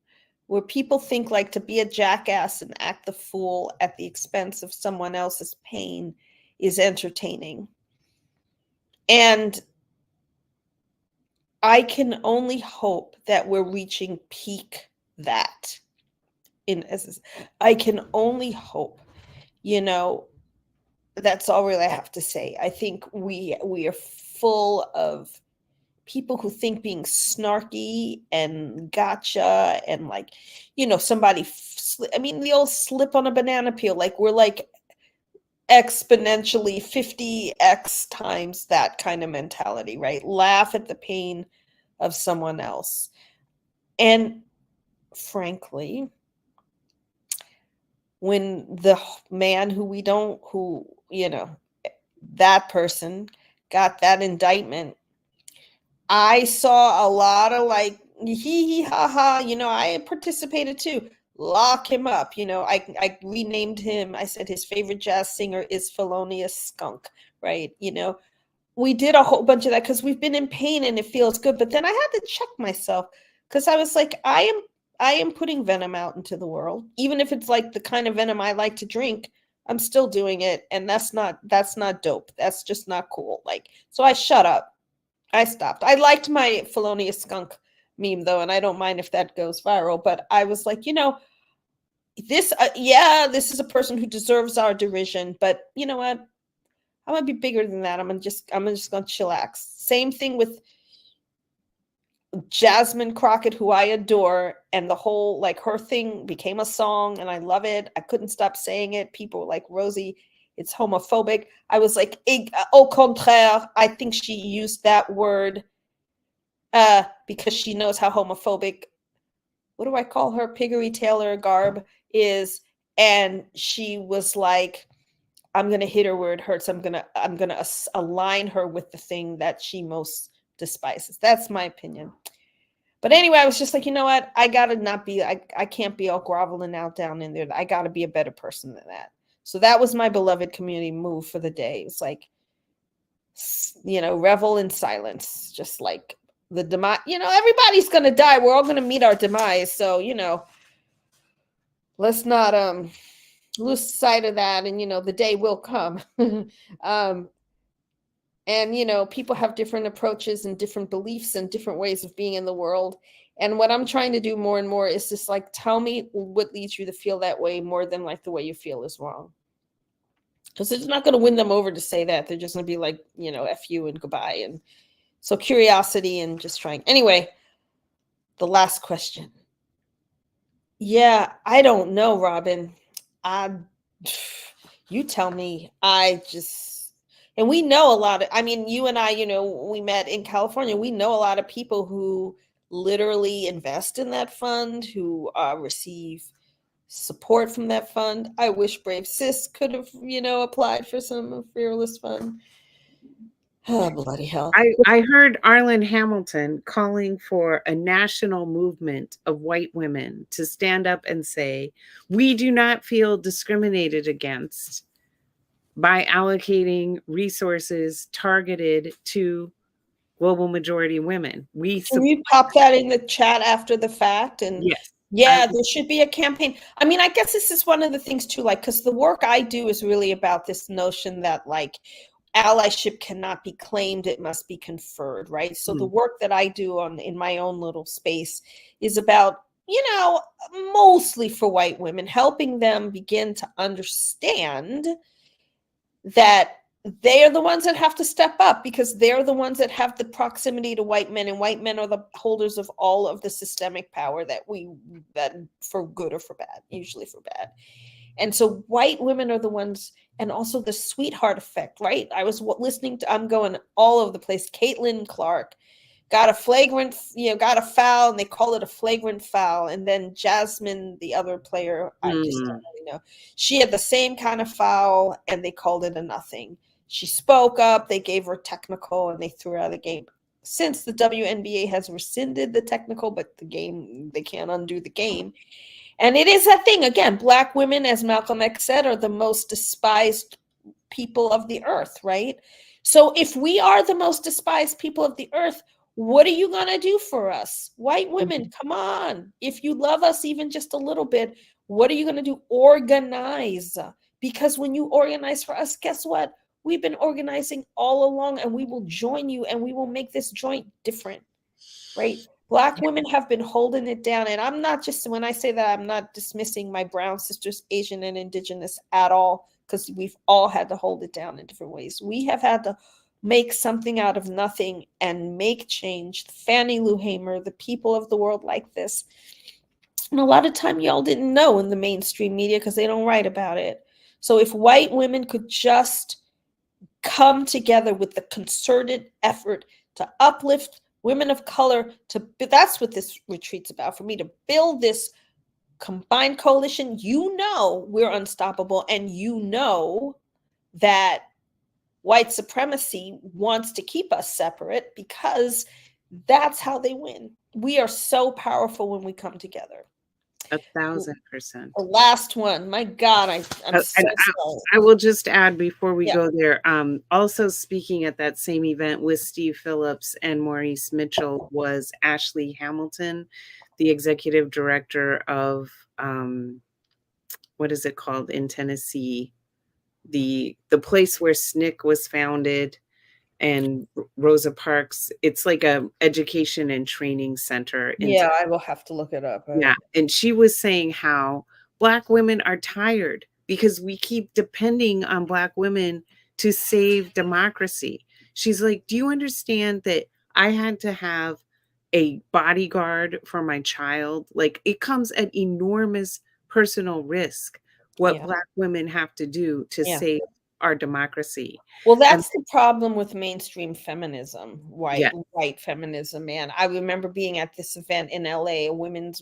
where people think like to be a jackass and act the fool at the expense of someone else's pain is entertaining. And I can only hope that we're reaching peak that in essence. I can only hope, you know, that's all really I have to say. I think we are full of people who think being snarky and gotcha and like, you know, somebody I mean, the old slip on a banana peel, like we're like exponentially 50x times that kind of mentality, right? Laugh at the pain of someone else. And frankly, when the man who we don't, who, you know, that person got that indictment, I saw a lot of like hee hee ha ha, you know, I participated too. Lock him up, you know. I renamed him. I said his favorite jazz singer is Felonious Skunk, right? You know, we did a whole bunch of that because we've been in pain and it feels good. But then I had to check myself because I was like, I am putting venom out into the world, even if it's like the kind of venom I like to drink. I'm still doing it, and that's not dope. That's just not cool. Like, so I shut up. I stopped. I liked my Felonious Skunk meme though, and I don't mind if that goes viral. But I was like, you know, this, yeah, this is a person who deserves our derision. But you know what? I'm gonna be bigger than that. I'm just gonna chillax. Same thing with Jasmine Crockett, who I adore, and the whole like her thing became a song, and I love it. I couldn't stop saying it. People were like, Rosie, it's homophobic. I was like, au contraire. I think she used that word because she knows how homophobic, what do I call her, Piggery Taylor Garb is, and she was like, I'm gonna hit her where it hurts. I'm gonna align her with the thing that she most despises. That's my opinion. But anyway, I was just like, you know what? I gotta not be. I can't be all groveling out down in there. I gotta be a better person than that. So that was my beloved community move for the day. It's like, you know, revel in silence, just like the demise. You know, everybody's gonna die. We're all gonna meet our demise. So you know, let's not lose sight of that. And you know, the day will come. And you know, people have different approaches and different beliefs and different ways of being in the world. And what I'm trying to do more and more is just like, tell me what leads you to feel that way more than like the way you feel is wrong. Because it's not going to win them over to say that. They're just going to be like, you know, F you and goodbye. And so curiosity and just trying. Anyway, the last question. Yeah, I don't know, Robin. I, you tell me. And we know a lot of, I mean, you and I, you know, we met in California. We know a lot of people who literally invest in that fund, who receive support from that fund. I wish Brave Sis could have, applied for some Fearless Fund. Oh, bloody hell. I heard Arlen Hamilton calling for a national movement of white women to stand up and say, we do not feel discriminated against by allocating resources targeted to global majority women. Can you pop that in the chat after the fact? And yes, yeah, there should be a campaign. I mean, I guess this is one of the things too, like, because the work I do is really about this notion that like allyship cannot be claimed, it must be conferred, right? So the work that I do in my own little space is about, mostly for white women, helping them begin to understand that they are the ones that have to step up, because they're the ones that have the proximity to white men, and white men are the holders of all of the systemic power that for good or for bad, usually for bad. And so white women are the ones, and also the sweetheart effect, right? I was listening to, I'm going all over the place. Caitlin Clark got a foul, and they call it a flagrant foul. And then Jasmine, the other player, I just don't really know, she had the same kind of foul, and they called it a nothing. She spoke up, they gave her technical, and they threw her out of the game. Since the WNBA has rescinded the technical, but the game, they can't undo the game. And it is that thing, again, Black women, as Malcolm X said, are the most despised people of the earth, right? So if we are the most despised people of the earth, what are you going to do for us? White women, come on. If you love us even just a little bit, what are you going to do? Organize. Because when you organize for us, guess what? We've been organizing all along, and we will join you, and we will make this joint different, right? Black women have been holding it down. And I'm not just, when I say that, I'm not dismissing my brown sisters, Asian and Indigenous at all, because we've all had to hold it down in different ways. We have had to make something out of nothing and make change. Fannie Lou Hamer, the people of the world like this. And a lot of time y'all didn't know in the mainstream media because they don't write about it. So if white women could just come together with the concerted effort to uplift women of color, that's what this retreat's about for me, to build this combined coalition. We're unstoppable, and that white supremacy wants to keep us separate, because that's how they win. We are so powerful when we come together. 1,000%. The last one, my God, I'm so sorry. I will just add before we go there, also speaking at that same event with Steve Phillips and Maurice Mitchell was Ashley Hamilton, the executive director of, what is it called in Tennessee? The place where SNCC was founded, and Rosa Parks. It's like a education and training center. I will have to look it up. Yeah. And she was saying how Black women are tired because we keep depending on Black women to save democracy. She's like, do you understand that I had to have a bodyguard for my child? Like, it comes at enormous personal risk what Black women have to do to save our democracy. Well, that's the problem with mainstream feminism, white feminism, man. I remember being at this event in LA, a women's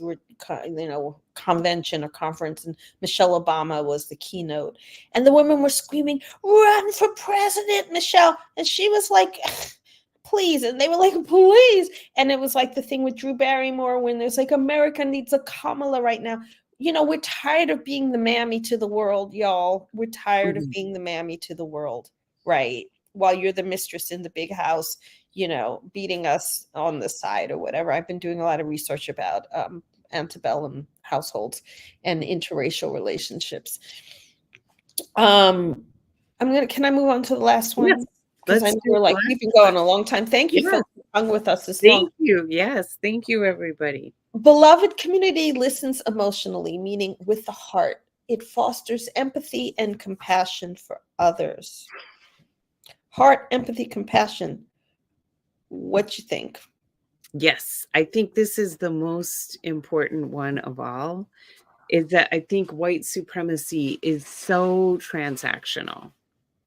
convention or conference, and Michelle Obama was the keynote. And the women were screaming, "Run for president, Michelle." And she was like, please. And they were like, please. And it was like the thing with Drew Barrymore when there's like, America needs a Kamala right now. We're tired of being the mammy to the world, y'all. We're tired of being the mammy to the world, right? While you're the mistress in the big house, beating us on the side or whatever. I've been doing a lot of research about antebellum households and interracial relationships. Can I move on to the last one? Yes. Because I know we've been going a long time. Thank you for hung with us this long. Thank you. Yes. Thank you, everybody. Beloved community listens emotionally, meaning with the heart. It fosters empathy and compassion for others. Heart, empathy, compassion. What you think? Yes, I think this is the most important one of all, is that I think white supremacy is so transactional,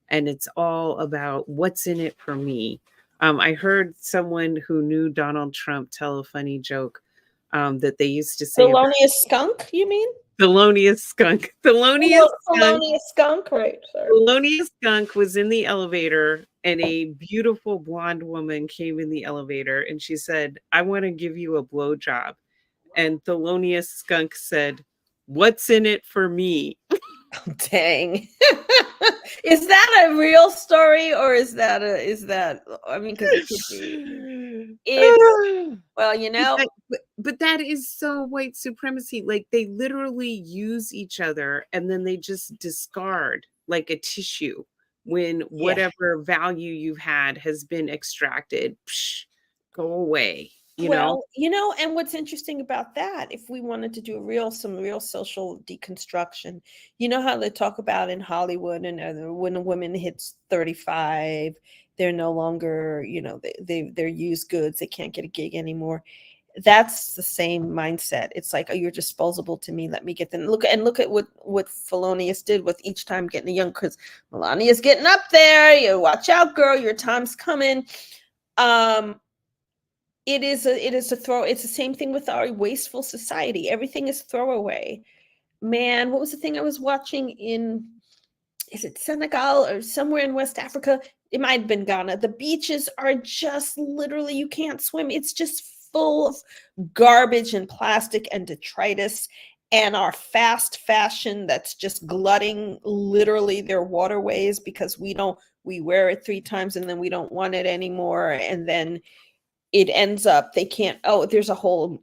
and it's all about what's in it for me. I heard someone who knew Donald Trump tell a funny joke that they used to say. Thelonious Skunk, you mean? Thelonious Skunk. Thelonious Skunk. Felonious skunk, right? Sorry. Thelonious Skunk was in the elevator, and a beautiful blonde woman came in the elevator, and she said, "I want to give you a blowjob." And Thelonious Skunk said, "What's in it for me?" Dang. Is that a real story, or is that I mean, because it could be. It's well, But that is so white supremacy. Like, they literally use each other and then they just discard like a tissue when yeah. whatever value you've had has been extracted. Psh, go away, you know? Well, and what's interesting about that, if we wanted to do some real social deconstruction, you know how they talk about in Hollywood and when a woman hits 35, they're no longer, they're used goods, they can't get a gig anymore. That's the same mindset. It's like, oh, you're disposable to me. Let me get them. Look at what Felonious did with each time getting a young, because Melania's getting up there. You watch out, girl. Your time's coming. It's the same thing with our wasteful society. Everything is throwaway. Man, what was the thing I was watching is it Senegal or somewhere in West Africa? It might have been Ghana. The beaches are just literally, you can't swim. It's just full of garbage and plastic and detritus, and our fast fashion that's just glutting literally their waterways, because we wear it 3 times and then we don't want it anymore. And then it ends up, they can't, there's a whole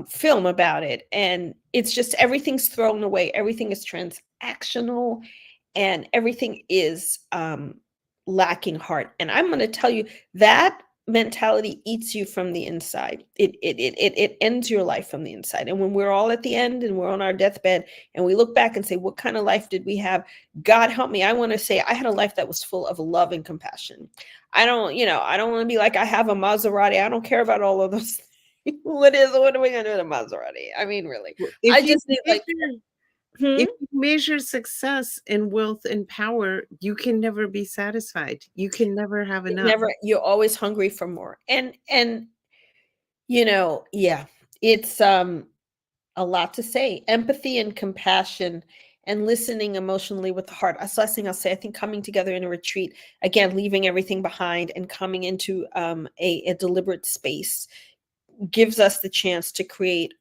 film about it, and it's just everything's thrown away, everything is transactional, and everything is lacking heart. And I'm going to tell you, that mentality eats you from the inside. It ends your life from the inside. And when we're all at the end and we're on our deathbed and we look back and say, what kind of life did we have? God help me, I want to say I had a life that was full of love and compassion. I don't want to be like, I have a Maserati. I don't care about all of those things. What are we gonna do with a Maserati? I mean, really. I just think like, if you measure success in wealth and power, you can never be satisfied. You can never have enough. You're always hungry for more. And yeah, it's a lot to say. Empathy and compassion and listening emotionally with the heart. That's the last thing I'll say. I think coming together in a retreat, again, leaving everything behind and coming into a deliberate space gives us the chance to create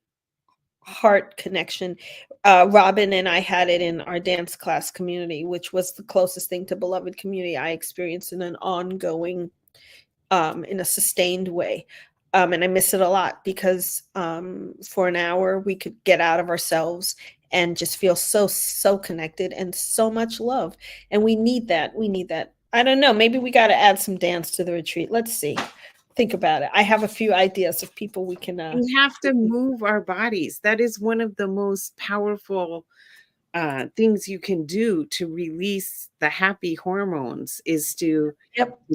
heart connection. Robin and I had it in our dance class community, which was the closest thing to beloved community I experienced in an ongoing, in a sustained way. And I miss it a lot, because for an hour we could get out of ourselves and just feel so connected and so much love. And we need that. I don't know, maybe we got to add some dance to the retreat. Let's see. Think about it. I have a few ideas of people we can we have to move our bodies. That is one of the most powerful things you can do to release the happy hormones, is to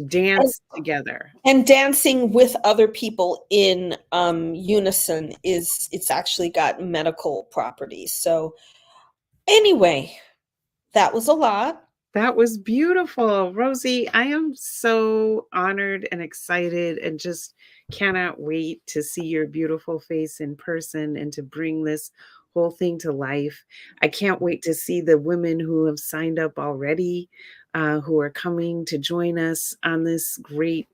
dance together. And dancing with other people in unison it's actually got medical properties. So anyway, that was a lot. That was beautiful, Rosie. I am so honored and excited and just cannot wait to see your beautiful face in person and to bring this whole thing to life. I can't wait to see the women who have signed up already, who are coming to join us on this great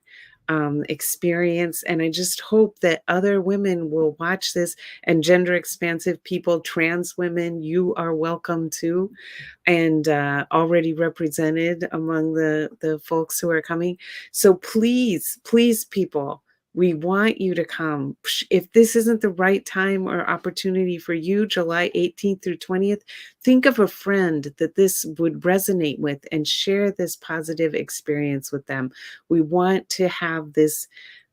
experience. And I just hope that other women will watch this, and gender expansive people, trans women, you are welcome too, and already represented among the folks who are coming. So please, people, we want you to come. If this isn't the right time or opportunity for you, July 18th through 20th, think of a friend that this would resonate with and share this positive experience with them. We want to have this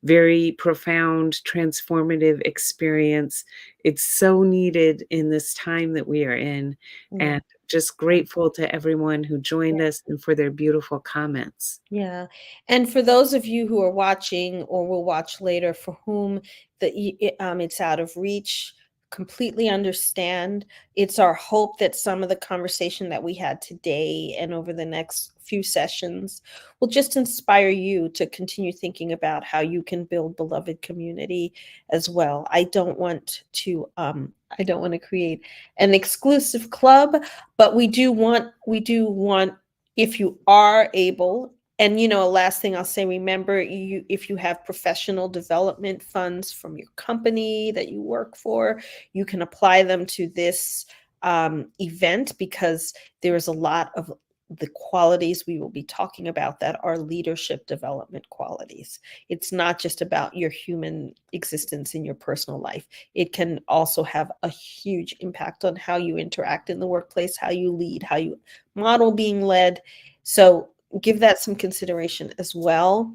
very profound, transformative experience. It's so needed in this time that we are in. And just grateful to everyone who joined us and for their beautiful comments. Yeah. And for those of you who are watching or will watch later, for whom it's out of reach, completely understand. It's our hope that some of the conversation that we had today and over the next few sessions will just inspire you to continue thinking about how you can build beloved community as well. I don't want to create an exclusive club, but we do want, if you are able, and last thing I'll say, remember, if you have professional development funds from your company that you work for, you can apply them to this event, because there is a lot of the qualities we will be talking about that are leadership development qualities. It's not just about your human existence in your personal life. It can also have a huge impact on how you interact in the workplace, how you lead, how you model being led. So give that some consideration as well.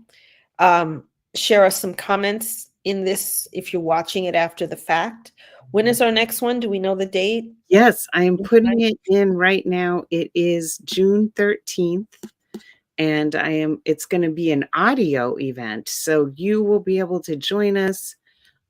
Share us some comments in this if you're watching it after the fact. When is our next one? Do we know the date? Yes, I am putting it in right now. It is June 13th, and it's going to be an audio event. So you will be able to join us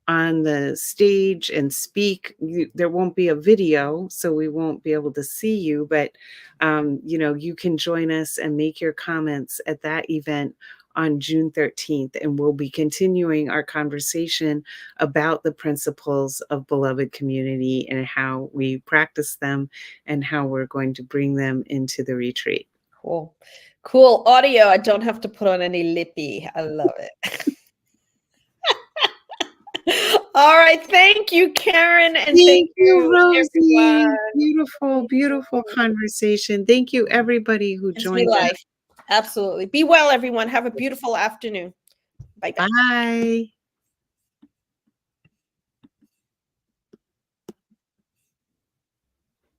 on the stage and speak. There won't be a video, so we won't be able to see you, but you can join us and make your comments at that event on June 13th, and we'll be continuing our conversation about the principles of beloved community and how we practice them and how we're going to bring them into the retreat. Cool audio. I don't have to put on any lippy. I love it. All right. Thank you, Karen. And thank you, Rosie. everyone. Beautiful, beautiful conversation. Thank you, everybody who joined us. Absolutely. Be well, everyone. Have a beautiful afternoon. Bye-bye. Bye.